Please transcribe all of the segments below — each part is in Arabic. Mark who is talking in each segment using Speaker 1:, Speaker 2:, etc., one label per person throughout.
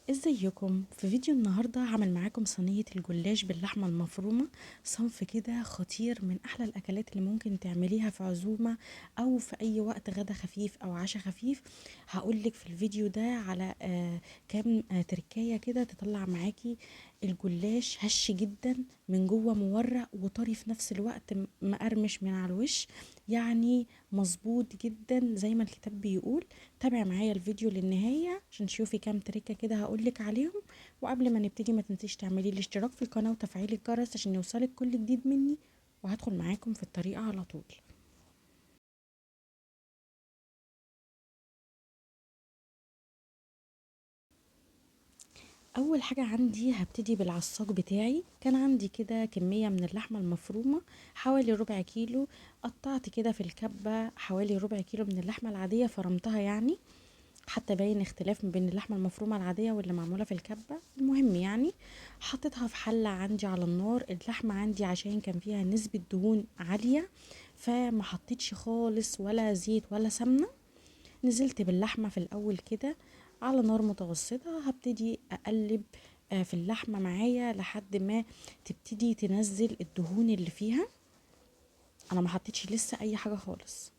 Speaker 1: ازيكم؟ في فيديو النهاردة هعمل معاكم صينية الجلاش باللحمة المفرومة. صنف كده خطير، من احلى الاكلات اللي ممكن تعمليها في عزومة او في اي وقت، غدا خفيف او عشاء خفيف. هقولك في الفيديو ده على كام تركاية كده تطلع معاكي الجلاش هش جدا، من جوه مورق وطري في نفس الوقت، مقرمش من على الوش، يعني مظبوط جدا زي ما الكتاب بيقول. تابع معايا الفيديو للنهاية عشان تشوفي كام تريكة كده هقولك عليهم. وقبل ما نبتدي ما تنسيش تعملي الاشتراك في القناة وتفعيل الجرس عشان يوصلك كل جديد مني، وهدخل معاكم في الطريقة على طول. اول حاجة عندي هبتدي بالعصاج بتاعي. كان عندي كده كمية من اللحمة المفرومة، حوالي ربع كيلو. قطعت كده في الكبة حوالي ربع كيلو من اللحمة العادية، فرمتها يعني حتى باين اختلاف ما بين اللحمه المفرومه العاديه واللي معموله في الكبه. المهم يعني حطيتها في حله عندي على النار. اللحمه عندي عشان كان فيها نسبه دهون عاليه، فما حطيتش خالص ولا زيت ولا سمنه. نزلت باللحمه في الاول كده على نار متوسطه، هبتدي اقلب في اللحمه معايا لحد ما تبتدي تنزل الدهون اللي فيها. انا ما حطيتش لسه اي حاجه خالص.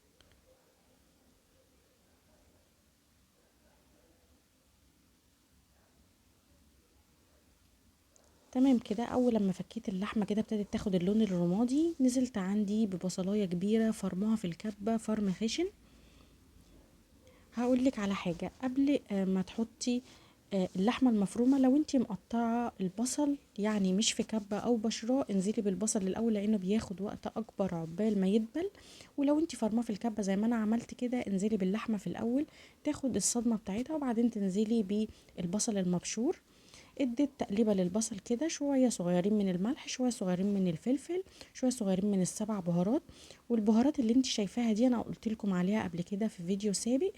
Speaker 1: تمام كده. اول لما فكيت اللحمه كده ابتدت تاخد اللون الرمادي، نزلت عندي ببصلايه كبيره فرموها في الكبه فرم خشن. هقولك على حاجه قبل ما تحطي اللحمه المفرومه، لو انتي مقطعه البصل يعني مش في كبه او بشره، انزلي بالبصل الاول لانه بياخد وقت اكبر عقبال ما يدبل. ولو انتي فرماه في الكبه زي ما انا عملت كده، انزلي باللحمه في الاول تاخد الصدمه بتاعتها، وبعدين تنزلي بالبصل المبشور. اديت تقليبه للبصل كده، شويه صغيرين من الملح، شويه صغيرين من الفلفل، شويه صغيرين من السبع بهارات. والبهارات اللي انت شايفاها دي انا قلت لكم عليها قبل كده في فيديو سابق.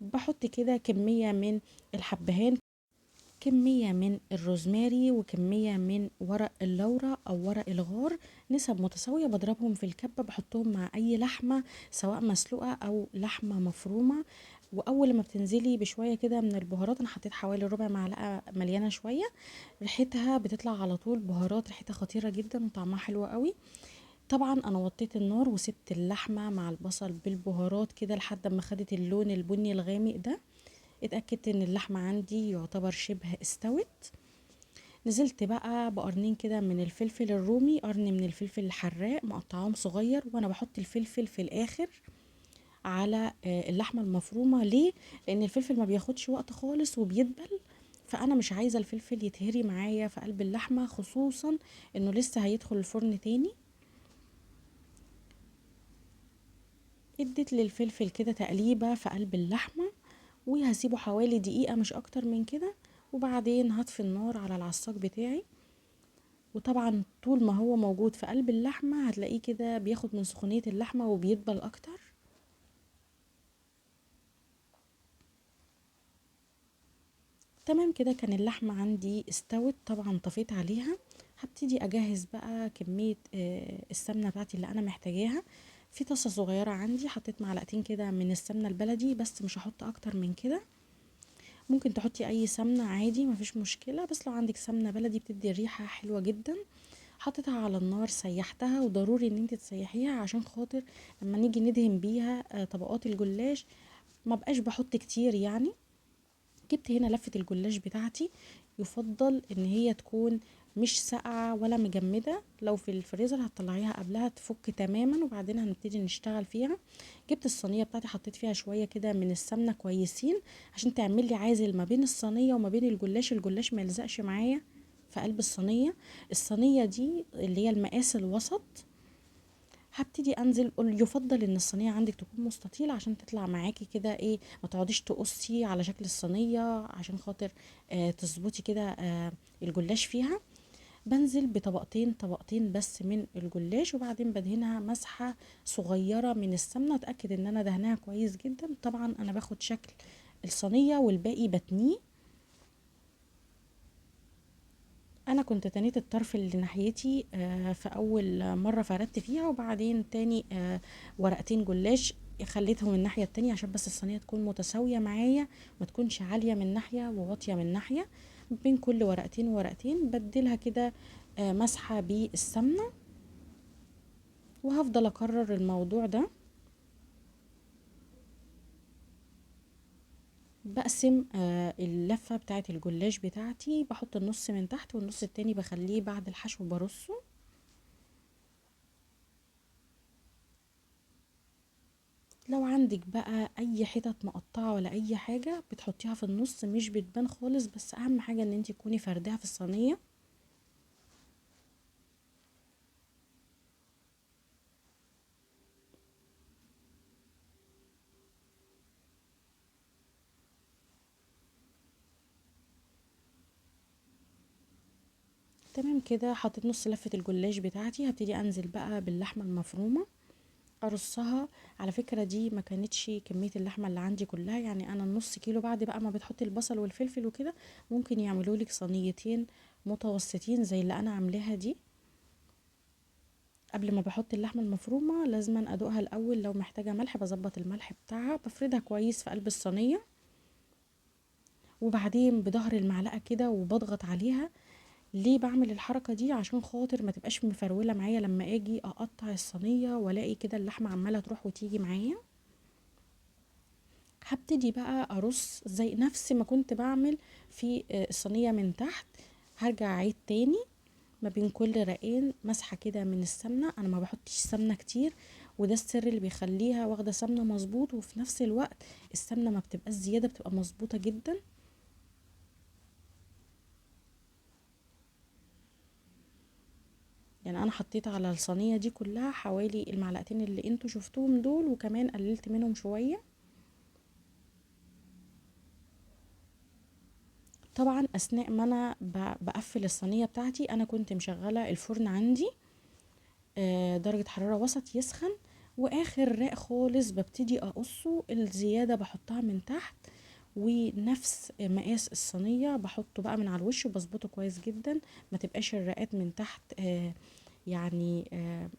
Speaker 1: بحط كده كميه من الحبهان، كمية من الروزماري، وكمية من ورق اللورة أو ورق الغار، نسب متساوية. بضربهم في الكبة، بحطهم مع أي لحمة سواء مسلوقة أو لحمة مفرومة. وأول ما بتنزلي بشوية كده من البهارات، أنا حطيت حوالي ربع معلقة مليانة شوية، ريحتها بتطلع على طول بهارات، ريحتها خطيرة جدا وطعمها حلو قوي. طبعا انا وطيت النار وسبت اللحمه مع البصل بالبهارات كده لحد ما خدت اللون البني الغامق ده. اتأكدت ان اللحمة عندي يعتبر شبه استوت. نزلت بقى بقرنين كده من الفلفل الرومي، قرن من الفلفل الحراق مقطعهم صغير، وانا بحط الفلفل في الاخر على اللحمة المفرومة. ليه؟ لان الفلفل ما بياخدش وقت خالص وبيدبل، فانا مش عايزة الفلفل يتهري معايا في قلب اللحمة، خصوصا انه لسه هيدخل الفرن تاني. اديت للفلفل كده تقليبة في قلب اللحمة، وهسيبه حوالي دقيقة مش اكتر من كده، وبعدين هطفي النار على العصاك بتاعي. وطبعا طول ما هو موجود في قلب اللحمة هتلاقيه كده بياخد من سخونية اللحمة وبيدبل اكتر. تمام كده، كان اللحمة عندي استوت، طبعا طفيت عليها. هبتدي اجهز بقى كمية السمنة بتاعتي اللي انا محتاجاها. في طاسة صغيرة عندي حطيت معلقتين كده من السمنة البلدي، بس مش هحط اكتر من كده. ممكن تحطي اي سمنة عادي مفيش مشكلة، بس لو عندك سمنة بلدي بتدي ريحة حلوة جدا. حطيتها على النار سيحتها، وضروري ان انت تسيحيها عشان خاطر لما نيجي ندهن بيها طبقات الجلاش ما بقاش بحط كتير يعني. جبت هنا لفة الجلاش بتاعتي، يفضل ان هي تكون مش ساقعة ولا مجمدة. لو في الفريزر هتطلعيها قبلها تفك تماما، وبعدين هنبتدي نشتغل فيها. جبت الصينية بتاعتي، حطيت فيها شوية كده من السمنة كويسين عشان تعمل لي عازل ما بين الصينية وما بين الجلاش، الجلاش ما يلزقش معايا في قلب الصينية. الصينية دي اللي هي المقاس الوسط. هبتدي انزل، يفضل ان الصينيه عندك تكون مستطيله عشان تطلع معاكي كده ايه، ما تقعديش تقصي على شكل الصينيه، عشان خاطر تظبطي كده الجلاش فيها. بنزل بطبقتين طبقتين بس من الجلاش، وبعدين بدهنها مسحه صغيره من السمنه. اتاكد ان انا دهنها كويس جدا. طبعا انا باخد شكل الصينيه والباقي بتنيه. انا كنت تنيت الطرف اللي ناحيتي في اول مره فردت فيها، وبعدين تاني ورقتين جلاش خليتهم الناحية التانية عشان بس الصينية تكون متساوية معايا، ما تكونش عالية من ناحية وواطية من ناحية. بين كل ورقتين وورقتين بديلها كده مسحة بالسمنة، وهفضل اكرر الموضوع ده. بقسم اللفة بتاعة الجلاش بتاعتي، بحط النص من تحت والنص التاني بخليه بعد الحشو برصه. لو عندك بقى اي حتت مقطعة ولا اي حاجة بتحطيها في النص، مش بتبان خالص، بس اهم حاجة ان انتي تكوني فردها في الصينية. تمام كده، حطيت نص لفة الجلاش بتاعتي، هبتدي انزل بقى باللحمة المفرومة ارصها. على فكرة دي ما كانتش كمية اللحمة اللي عندي كلها، يعني انا النص كيلو بعد بقى ما بتحطي البصل والفلفل وكده ممكن يعملوا لك صينيتين متوسطين زي اللي انا عاملاها دي. قبل ما بحط اللحمة المفرومة لازما ادوقها الاول، لو محتاجة ملح بظبط الملح بتاعها، بفردها كويس في قلب الصينية، وبعدين بظهر المعلقة كده وبضغط عليها. ليه بعمل الحركة دي؟ عشان خاطر ما تبقاش مفرولة معايا لما اجي اقطع الصينية والاقي كده اللحمة عمالة تروح وتيجي معايا. هبتدي بقى ارص زي نفس ما كنت بعمل في الصينية من تحت. هرجع اعيد تاني ما بين كل رقين مسحة كده من السمنة، انا ما بحطش سمنة كتير، وده السر اللي بيخليها واخدة سمنة مظبوط، وفي نفس الوقت السمنة ما بتبقاش زيادة، بتبقى مظبوطة جدا. يعني انا حطيت على الصينية دي كلها حوالي المعلقتين اللي انتوا شفتوهم دول، وكمان قللت منهم شوية. طبعا اثناء ما انا بقفل الصينية بتاعتي انا كنت مشغلة الفرن عندي درجة حرارة وسط يسخن، واخر راق خالص ببتدي اقصه، الزيادة بحطها من تحت، ونفس مقاس الصينية بحطه بقى من على الوش وبظبطه كويس جدا. ما تبقاش الرقات من تحت يعني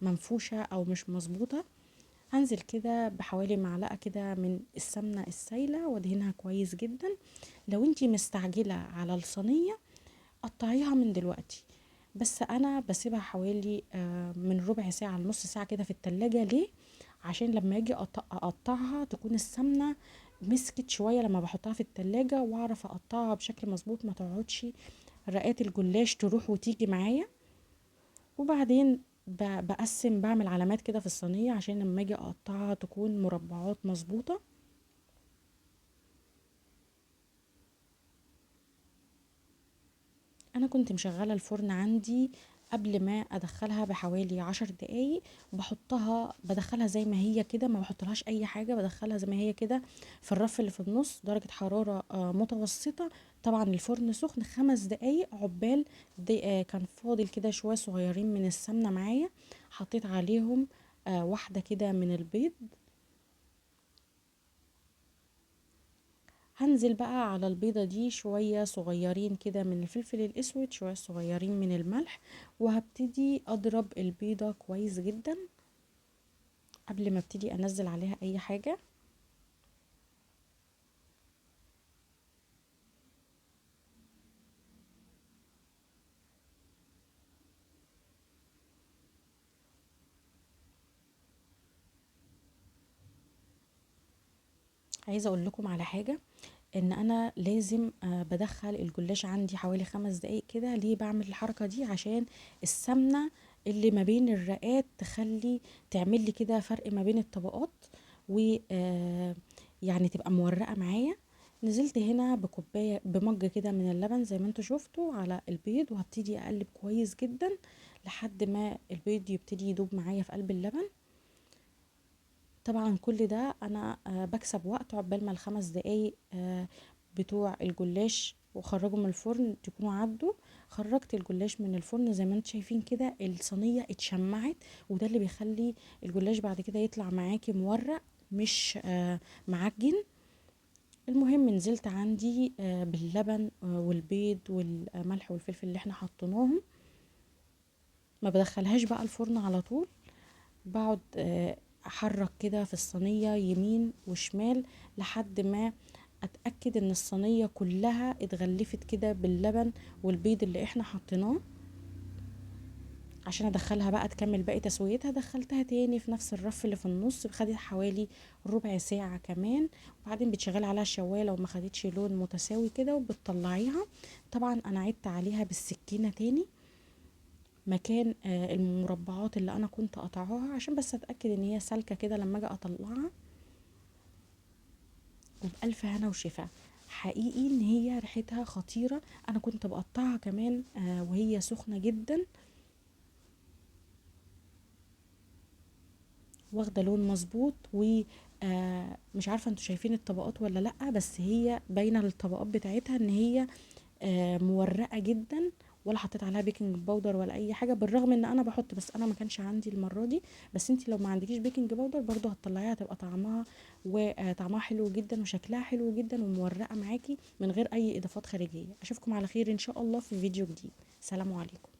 Speaker 1: منفوشة او مش مظبوطة. هنزل كده بحوالي معلقة كده من السمنة السايلة وادهنها كويس جدا. لو انتي مستعجلة على الصينية قطعيها من دلوقتي، بس انا بسيبها حوالي من ربع ساعة لنص ساعة كده في التلاجة. ليه؟ عشان لما اجي اقطعها تكون السمنة مسكت شوية لما بحطها في التلاجة، واعرف اقطعها بشكل مظبوط، ما تقعدش رقات الجلاش تروح وتيجي معايا. وبعدين بقسم، بعمل علامات كده في الصينية عشان لما اجي اقطعها تكون مربعات مظبوطة. انا كنت مشغله الفرن عندي قبل ما ادخلها بحوالي 10 دقايق، بحطها بدخلها زي ما هي كده، ما بحطلهاش اي حاجه، بدخلها زي ما هي كده في الرف اللي في النص، درجه حراره متوسطه. طبعا الفرن سخن 5 دقايق عقبال كان فاضل كده شويه صغيرين من السمنه معايا، حطيت عليهم واحده كده من البيض. هنزل بقى على البيضة دي شوية صغيرين كده من الفلفل الأسود، شوية صغيرين من الملح، وهبتدي أضرب البيضة كويس جدا قبل ما ابتدي أنزل عليها أي حاجة. عايزة أقول لكم على حاجة، ان انا لازم بدخل الجلاش عندي حوالي 5 دقايق كده. ليه بعمل الحركة دي؟ عشان السمنة اللي ما بين الرقات تخلي تعمل لي كده فرق ما بين الطبقات، و يعني تبقى مورقة معايا. نزلت هنا بكوباية بمج كده من اللبن زي ما انتوا شفتوا على البيض، وهبتدي اقلب كويس جدا لحد ما البيض يبتدي يدوب معايا في قلب اللبن. طبعا كل ده انا بكسب وقت عقبال ما ال5 دقايق بتوع الجلاش وخرجوا من الفرن تكونوا عدوا. خرجت الجلاش من الفرن زي ما انتم شايفين كده الصينية اتشمعت، وده اللي بيخلي الجلاش بعد كده يطلع معاكي مورق مش معجن. المهم نزلت عندي باللبن والبيض والملح والفلفل اللي احنا حطيناهم. ما بدخلهاش بقى الفرن على طول، بقعد احرك كده في الصينية يمين وشمال لحد ما اتأكد ان الصينية كلها اتغلفت كده باللبن والبيض اللي احنا حطيناه. عشان ادخلها بقى تكمل باقي تسويتها، دخلتها تاني في نفس الرف اللي في النص، خدت حوالي ربع ساعة كمان. وبعدين بتشغلي عليها الشواية لو ما خدتش لون متساوي كده وبتطلعيها. طبعا انا عدت عليها بالسكينة تاني مكان المربعات اللي انا كنت قطعاها، عشان بس اتأكد ان هي سالكة كده لما اجي اطلعها. وبألف هنا وشفا. حقيقي ان هي ريحتها خطيرة. انا كنت بقطعها كمان وهي سخنة جدا، واخده لون مظبوط. و مش عارفه انتوا شايفين الطبقات ولا لا، بس هي باينه الطبقات بتاعتها ان هي مورقه جدا. ولا حطيت عليها بيكنج باودر ولا اي حاجه، بالرغم ان انا بحط، بس انا ما كانش عندي المره دي. بس انتي لو ما عندكيش بيكنج باودر برضو هتطلعيها، هتبقى طعمها وطعمها حلو جدا وشكلها حلو جدا ومورقه معاكي من غير اي اضافات خارجيه. اشوفكم على خير ان شاء الله في فيديو جديد. سلام عليكم.